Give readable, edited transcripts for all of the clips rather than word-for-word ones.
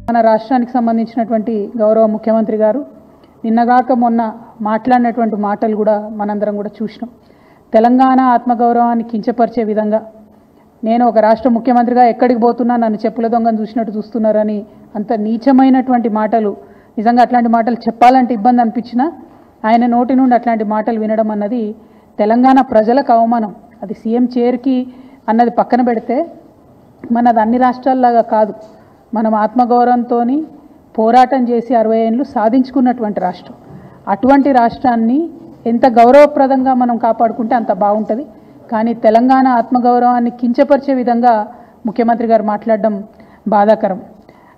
మన రాష్ట్రానికి సంబంధించినటువంటి గౌరవ ముఖ్యమంత్రి గారు నిన్నగాక మొన్న మాట్లాడినటువంటి మాటలు కూడా మనందరం కూడా చూసినాం. తెలంగాణ ఆత్మగౌరవాన్ని కించపరిచే విధంగా నేను ఒక రాష్ట్ర ముఖ్యమంత్రిగా ఎక్కడికి పోతున్నా నన్ను చెప్పుల దొంగను చూసినట్టు చూస్తున్నారని అంత నీచమైనటువంటి మాటలు, నిజంగా అట్లాంటి మాటలు చెప్పాలంటే ఇబ్బంది అనిపించినా ఆయన నోటి నుండి అట్లాంటి మాటలు వినడం అన్నది తెలంగాణ ప్రజలకు అవమానం. అది సీఎం చైర్కి అన్నది పక్కన పెడితే మనది అన్ని రాష్ట్రాల్లాగా కాదు. మనం ఆత్మగౌరవంతో పోరాటం చేసి 60 ఏళ్ళు సాధించుకున్నటువంటి రాష్ట్రం. అటువంటి రాష్ట్రాన్ని ఎంత గౌరవప్రదంగా మనం కాపాడుకుంటే అంత బాగుంటుంది. కానీ తెలంగాణ ఆత్మగౌరవాన్ని కించపరిచే విధంగా ముఖ్యమంత్రి గారు మాట్లాడడం బాధాకరం.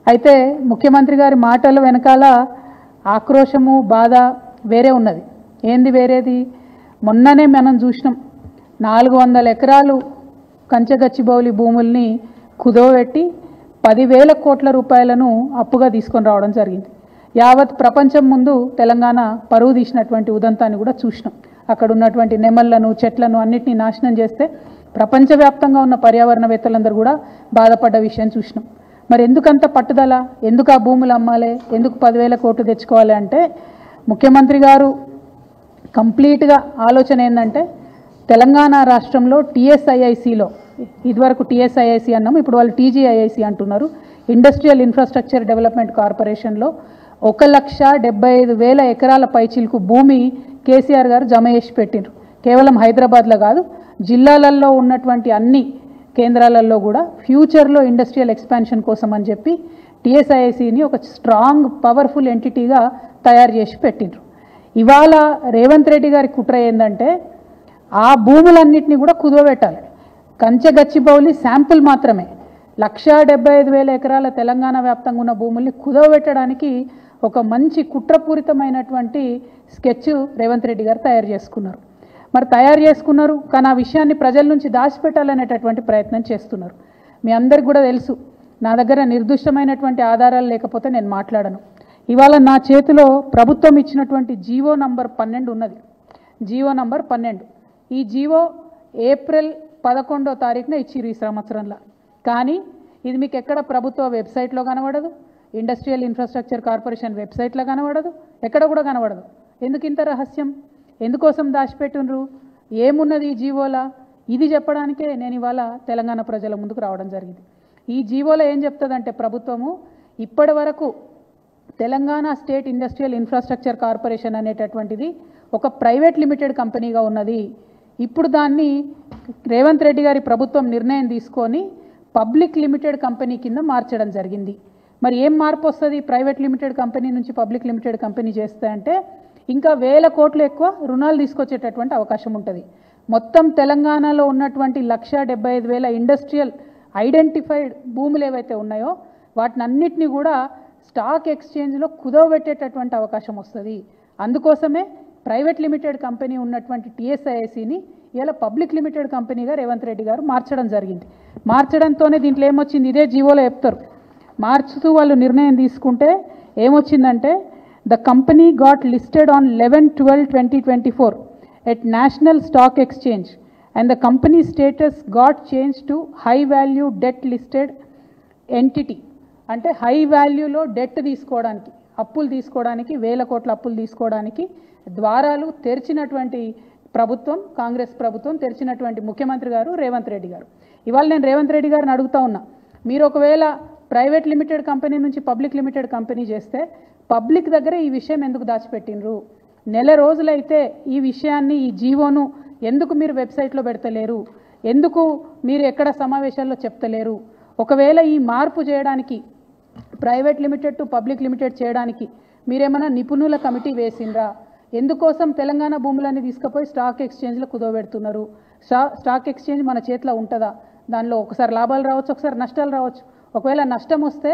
అయితే ముఖ్యమంత్రి గారి మాటల వెనకాల ఆక్రోశము, బాధ వేరే ఉన్నది. ఏంది వేరేది? మొన్ననే మనం చూసినాం 400 ఎకరాలు కంచగచ్చిబౌలి భూముల్ని కుదోబెట్టి 10,000 కోట్ల రూపాయలను అప్పుగా తీసుకొని రావడం జరిగింది. యావత్ ప్రపంచం ముందు తెలంగాణ పరువు తీసినటువంటి ఉదంతాన్ని కూడా చూసినాం. అక్కడ ఉన్నటువంటి నెమళ్లను, చెట్లను అన్నిటినీ నాశనం చేస్తే ప్రపంచవ్యాప్తంగా ఉన్న పర్యావరణవేత్తలందరూ కూడా బాధపడ్డ విషయం చూసినాం. మరి ఎందుకంత పట్టుదల? ఎందుకు ఆ భూములు అమ్మాలి? ఎందుకు 10,000 కోట్లు తెచ్చుకోవాలి అంటే ముఖ్యమంత్రి గారు కంప్లీట్గా ఆలోచన ఏంటంటే తెలంగాణ రాష్ట్రంలో TSIICలో, ఇదివరకు TSIIC అన్నాము, ఇప్పుడు వాళ్ళు TGIIC అంటున్నారు, ఇండస్ట్రియల్ ఇన్ఫ్రాస్ట్రక్చర్ డెవలప్మెంట్ కార్పొరేషన్లో 1,75,000 ఎకరాల పైచిలకు భూమి కేసీఆర్ గారు జమ చేసి పెట్టిండ్రు. కేవలం హైదరాబాద్లో కాదు, జిల్లాలలో ఉన్నటువంటి అన్ని కేంద్రాలలో కూడా ఫ్యూచర్లో ఇండస్ట్రియల్ ఎక్స్పాన్షన్ కోసం అని చెప్పి TSIICని ఒక స్ట్రాంగ్ పవర్ఫుల్ ఎంటిటీగా తయారు చేసి పెట్టిండ్రు. ఇవాళ రేవంత్ రెడ్డి గారి కుట్ర ఏంటంటే ఆ భూములన్నింటినీ కూడా కుదవబెట్టాలి. కంచగచ్చిబౌలి శాంపుల్ మాత్రమే 1,75,000 ఎకరాల తెలంగాణ వ్యాప్తంగా ఉన్న భూముల్ని కుదవబెట్టడానికి ఒక మంచి కుట్రపూరితమైనటువంటి స్కెచ్ రేవంత్ రెడ్డి గారు తయారు చేసుకున్నారు. మరి తయారు చేసుకున్నారు, కానీ ఆ విషయాన్ని ప్రజల నుంచి దాచిపెట్టాలనేటటువంటి ప్రయత్నం చేస్తున్నారు. మీ అందరికి కూడా తెలుసు, నా దగ్గర నిర్దిష్టమైనటువంటి ఆధారాలు లేకపోతే నేను మాట్లాడను. ఇవాళ నా చేతిలో ప్రభుత్వం ఇచ్చినటువంటి జీవో నంబర్ 12 ఉన్నది. GO number 12. ఈ జీవో ఏప్రిల్ 11వ తారీఖున ఇచ్చిరు ఈ సంవత్సరంలో. కానీ ఇది మీకు ఎక్కడ ప్రభుత్వ వెబ్సైట్లో కనబడదు, ఇండస్ట్రియల్ ఇన్ఫ్రాస్ట్రక్చర్ కార్పొరేషన్ వెబ్సైట్లో కనబడదు, ఎక్కడ కూడా కనబడదు. ఎందుకు ఇంత రహస్యం? ఎందుకోసం దాచిపెట్టినరు? ఏమున్నది ఈ జీవోలా? ఇది చెప్పడానికే నేను ఇవాళ తెలంగాణ ప్రజల ముందుకు రావడం జరిగింది. ఈ జీవోలో ఏం చెప్తుందంటే ప్రభుత్వము ఇప్పటి వరకు Telangana state industrial infrastructure corporation అనేటటువంటిది ఒక ప్రైవేట్ లిమిటెడ్ కంపెనీగా ఉన్నది. ఇప్పుడు దాన్ని రేవంత్ రెడ్డి గారి ప్రభుత్వం నిర్ణయం తీసుకొని పబ్లిక్ లిమిటెడ్ కంపెనీ కింద మార్చడం జరిగింది. మరి ఏం మార్పు వస్తుంది ప్రైవేట్ లిమిటెడ్ కంపెనీ నుంచి పబ్లిక్ లిమిటెడ్ కంపెనీ చేస్తే అంటే ఇంకా 1,000 కోట్లు ఎక్కువ రుణాలు తీసుకొచ్చేటటువంటి అవకాశం ఉంటుంది. మొత్తం తెలంగాణలో ఉన్నటువంటి 1,75,000 ఇండస్ట్రియల్ ఐడెంటిఫైడ్ భూములు ఏవైతే ఉన్నాయో వాటిని అన్నిటినీ కూడా స్టాక్ ఎక్స్చేంజ్లో కుదవబెట్టేటటువంటి అవకాశం వస్తుంది. అందుకోసమే ప్రైవేట్ లిమిటెడ్ కంపెనీ ఉన్నటువంటి TSIICని ఇలా పబ్లిక్ లిమిటెడ్ కంపెనీగా రేవంత్ రెడ్డి గారు మార్చడం జరిగింది. మార్చడంతోనే దీంట్లో ఏమొచ్చింది, ఇదే జీవోలో చెప్తారు. మార్చుతూ వాళ్ళు నిర్ణయం తీసుకుంటే ఏమొచ్చిందంటే the company got listed on 11/12/2024 at National Stock Exchange and the company status got change to high value debt listed entity. అంటే హై వాల్యూలో డెట్ తీసుకోవడానికి, అప్పులు తీసుకోవడానికి, 1,000 కోట్ల అప్పులు తీసుకోవడానికి ద్వారాలు తెరిచినటువంటి ప్రభుత్వం కాంగ్రెస్ ప్రభుత్వం, తెరిచినటువంటి ముఖ్యమంత్రి గారు రేవంత్ రెడ్డి గారు. ఇవాళ నేను రేవంత్ రెడ్డి గారిని అడుగుతా ఉన్నా, మీరు ఒకవేళ ప్రైవేట్ లిమిటెడ్ కంపెనీ నుంచి పబ్లిక్ లిమిటెడ్ కంపెనీ చేస్తే పబ్లిక్ దగ్గర ఈ విషయం ఎందుకు దాచిపెట్టినరు? నెల రోజులైతే ఈ విషయాన్ని, ఈ జీవోను ఎందుకు మీరు వెబ్సైట్లో పెడతలేరు? ఎందుకు మీరు ఎక్కడ సమావేశాల్లో చెప్తలేరు? ఒకవేళ ఈ మార్పు చేయడానికి, private limited to public limited చేయడానికి మీరేమైనా నిపుణుల కమిటీ వేసిండ్రా? ఎందుకోసం తెలంగాణ భూములన్నీ తీసుకుపోయి స్టాక్ ఎక్స్చేంజ్లో కుదవబెడుతున్నారు? స్టాక్ ఎక్స్చేంజ్ మన చేతిలో ఉంటుందా? దానిలో ఒకసారి లాభాలు రావచ్చు, ఒకసారి నష్టాలు రావచ్చు. ఒకవేళ నష్టం వస్తే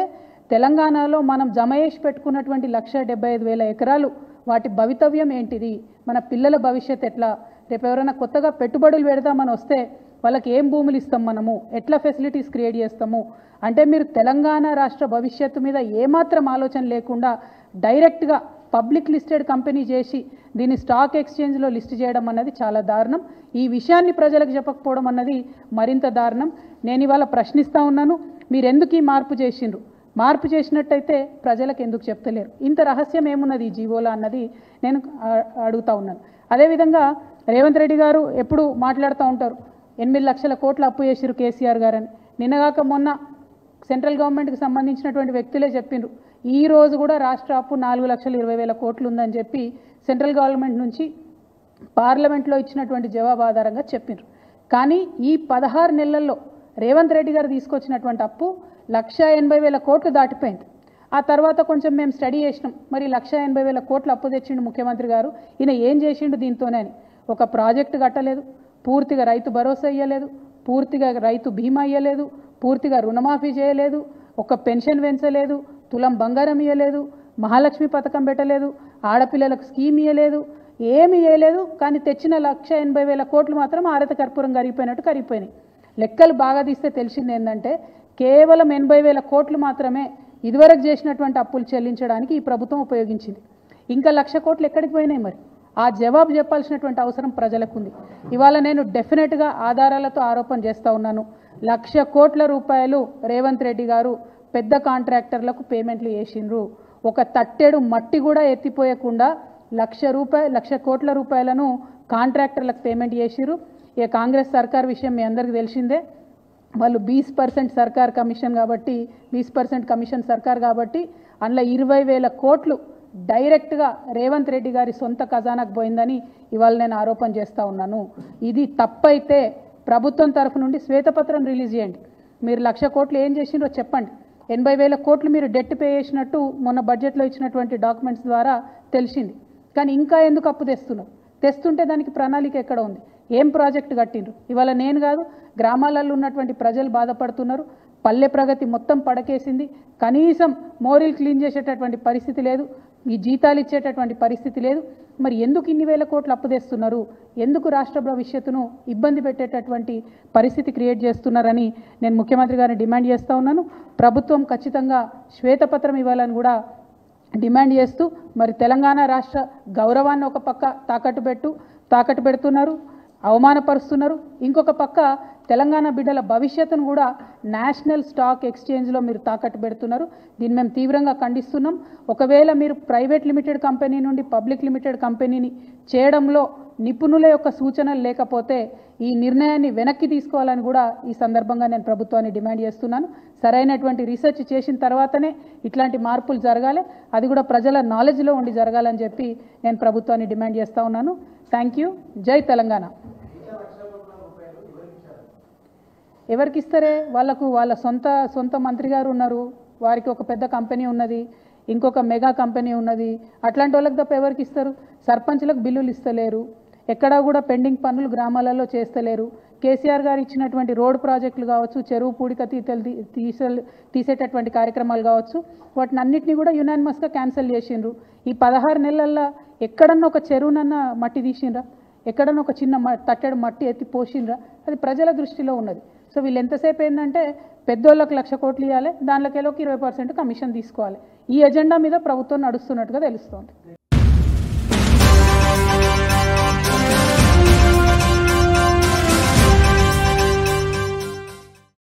తెలంగాణలో మనం జమ చేసి పెట్టుకున్నటువంటి 1,75,000 ఎకరాలు వాటి భవితవ్యం ఏంటిది? మన పిల్లల భవిష్యత్ ఎట్లా? రేపు ఎవరైనా కొత్తగా పెట్టుబడులు పెడదామని వస్తే వాళ్ళకి ఏం భూములు ఇస్తాం, మనము ఎట్లా ఫెసిలిటీస్ క్రియేట్ చేస్తాము? అంటే మీరు తెలంగాణ రాష్ట్ర భవిష్యత్తు మీద ఏమాత్రం ఆలోచన లేకుండా డైరెక్ట్గా పబ్లిక్ లిస్టెడ్ కంపెనీ చేసి దీన్ని స్టాక్ ఎక్స్చేంజ్లో లిస్ట్ చేయడం అన్నది చాలా దారుణం. ఈ విషయాన్ని ప్రజలకు చెప్పకపోవడం అన్నది మరింత దారుణం. నేను ఇవాళ ప్రశ్నిస్తూ ఉన్నాను, మీరు ఎందుకు ఈ మార్పు చేసిండ్రు? మార్పు చేసినట్టయితే ప్రజలకు ఎందుకు చెప్తలేరు? ఇంత రహస్యం ఏమున్నది ఈ జీవోలో అన్నది నేను అడుగుతా ఉన్నాను. అదేవిధంగా రేవంత్ రెడ్డి గారు ఎప్పుడు మాట్లాడుతూ ఉంటారు 8 లక్షల కోట్ల అప్పు చేసిరు కేసీఆర్ గారని. నిన్నగాక మొన్న సెంట్రల్ గవర్నమెంట్కి సంబంధించినటువంటి వ్యక్తులే చెప్పిండ్రు ఈ రోజు కూడా రాష్ట్ర అప్పు 4,20,000 కోట్లు ఉందని చెప్పి సెంట్రల్ గవర్నమెంట్ నుంచి పార్లమెంట్లో ఇచ్చినటువంటి జవాబు ఆధారంగా చెప్పిండ్రు. కానీ ఈ 16 నెలల్లో రేవంత్ రెడ్డి గారు తీసుకొచ్చినటువంటి అప్పు 1,80,000 కోట్లు దాటిపోయింది. ఆ తర్వాత కొంచెం మేము స్టడీ చేసినాం, మరి 1,80,000 కోట్లు అప్పు తెచ్చిండు ముఖ్యమంత్రి గారు, ఈయన ఏం చేసిండు దీంతోనే అని. ఒక ప్రాజెక్టు కట్టలేదు, పూర్తిగా రైతు భరోసా ఇయ్యలేదు, పూర్తిగా రైతు బీమా ఇయ్యలేదు, పూర్తిగా రుణమాఫీ చేయలేదు, ఒక పెన్షన్ పెంచలేదు, తులం బంగారం ఇయ్యలేదు, మహాలక్ష్మి పథకం పెట్టలేదు, ఆడపిల్లలకు స్కీమ్ ఇయ్యలేదు, ఏమి ఇయ్యలేదు. కానీ తెచ్చిన 1,80,000 కోట్లు మాత్రం ఆరత కర్పూరం కరిగిపోయినట్టు కరిగిపోయినాయి. లెక్కలు బాగా తీస్తే తెలిసింది ఏంటంటే కేవలం 80,000 కోట్లు మాత్రమే ఇదివరకు చేసినటువంటి అప్పులు చెల్లించడానికి ఈ ప్రభుత్వం ఉపయోగించింది. ఇంకా 1,00,000 కోట్లు ఎక్కడికి పోయినాయి? మరి ఆ జవాబు చెప్పాల్సినటువంటి అవసరం ప్రజలకు ఉంది. ఇవాళ నేను డెఫినెట్గా ఆధారాలతో ఆరోపణ చేస్తూ ఉన్నాను. 1,00,000 కోట్ల రూపాయలు రేవంత్ రెడ్డి గారు పెద్ద కాంట్రాక్టర్లకు పేమెంట్లు చేసిండ్రు. ఒక తట్టెడు మట్టి కూడా ఎత్తిపోయకుండా 1,00,000 కోట్ల రూపాయలను కాంట్రాక్టర్లకు పేమెంట్ చేసిరు. ఇక కాంగ్రెస్ సర్కార్ విషయం మీ అందరికీ తెలిసిందే. వాళ్ళు 20% సర్కార్ కమిషన్ కాబట్టి 20% కమిషన్ సర్కార్ కాబట్టి అందులో 20,000 కోట్లు డైరెక్ట్గా రేవంత్ రెడ్డి గారి సొంత ఖజానాకు పోయిందని ఇవాళ నేను ఆరోపణ చేస్తూ ఉన్నాను. ఇది తప్పైతే ప్రభుత్వం తరఫు నుండి శ్వేతపత్రం రిలీజ్ చేయండి. మీరు 1,00,000 కోట్లు ఏం చేసిండ్రో చెప్పండి. 80,000 కోట్లు మీరు డెట్ పే చేసినట్టు మొన్న బడ్జెట్లో ఇచ్చినటువంటి డాక్యుమెంట్స్ ద్వారా తెలిసింది. కానీ ఇంకా ఎందుకు అప్పు తెస్తున్నారు? తెస్తుంటే దానికి ప్రణాళిక ఎక్కడ ఉంది? ఏం ప్రాజెక్టు కట్టిండ్రు? ఇవాళ నేను కాదు, గ్రామాలలో ఉన్నటువంటి ప్రజలు బాధపడుతున్నారు. పల్లె ప్రగతి మొత్తం పడకేసింది. కనీసం మోరీలు క్లీన్ చేసేటటువంటి పరిస్థితి లేదు, ఈ జీతాలు ఇచ్చేటటువంటి పరిస్థితి లేదు. మరి ఎందుకు ఇన్ని వేల కోట్లు అప్పు తెస్తున్నారు? ఎందుకు రాష్ట్ర భవిష్యత్తును ఇబ్బంది పెట్టేటటువంటి పరిస్థితి క్రియేట్ చేస్తున్నారని నేను ముఖ్యమంత్రి గారిని డిమాండ్ చేస్తూ ఉన్నాను. ప్రభుత్వం ఖచ్చితంగా శ్వేతపత్రం ఇవ్వాలని కూడా డిమాండ్ చేస్తూ, మరి తెలంగాణ రాష్ట్ర గౌరవాన్ని ఒక పక్క తాకట్టు పెడుతున్నారు, అవమానపరుస్తున్నారు. ఇంకొక పక్క తెలంగాణ బిడ్డల భవిష్యత్తును కూడా నేషనల్ స్టాక్ ఎక్స్చేంజ్లో మీరు తాకట్టు పెడుతున్నారు. దీన్ని మేము తీవ్రంగా ఖండిస్తున్నాం. ఒకవేళ మీరు ప్రైవేట్ లిమిటెడ్ కంపెనీ నుండి పబ్లిక్ లిమిటెడ్ కంపెనీని చేయడంలో నిపుణుల యొక్క సూచనలు లేకపోతే ఈ నిర్ణయాన్ని వెనక్కి తీసుకోవాలని కూడా ఈ సందర్భంగా నేను ప్రభుత్వాన్ని డిమాండ్ చేస్తున్నాను. సరైనటువంటి రీసెర్చ్ చేసిన తర్వాతనే ఇట్లాంటి మార్పులు జరగాలి, అది కూడా ప్రజల నాలెడ్జ్లో ఉండి జరగాలని చెప్పి నేను ప్రభుత్వాన్ని డిమాండ్ చేస్తూ ఉన్నాను. Thank you. జై తెలంగాణ. ఎవరికి ఇస్తారే? వాళ్ళ సొంత మంత్రి గారు ఉన్నారు, వారికి ఒక పెద్ద కంపెనీ ఉన్నది, ఇంకొక మెగా కంపెనీ ఉన్నది. అట్లాంటి వాళ్ళకి తప్ప ఎవరికి ఇస్తారు? సర్పంచ్లకు బిల్లులు ఇస్తలేరు, ఎక్కడా కూడా పెండింగ్ పనులు గ్రామాలలో చేస్తలేరు. కేసీఆర్ గారు ఇచ్చినటువంటి రోడ్ ప్రాజెక్టులు కావచ్చు, చెరువు పూడిక తీసేటటువంటి కార్యక్రమాలు కావచ్చు, వాటిని అన్నింటినీ కూడా యునానిమస్గా క్యాన్సిల్ చేసిండ్రు. ఈ 16 నెలల్లో ఎక్కడన్నా ఒక చెరువునన్నా మట్టి తీసిండ్రా? ఎక్కడన్నా ఒక చిన్న తట్టెడు మట్టి ఎత్తి పోసిండ్రా? అది ప్రజల దృష్టిలో ఉన్నది. సో వీళ్ళు ఎంతసేపు ఏంటంటే పెద్దోళ్ళకి 1,00,000 కోట్లు ఇవ్వాలి, దానిలోకి 20% కమిషన్ తీసుకోవాలి. ఈ ఎజెండా మీద ప్రభుత్వం నడుస్తున్నట్టుగా తెలుస్తోంది.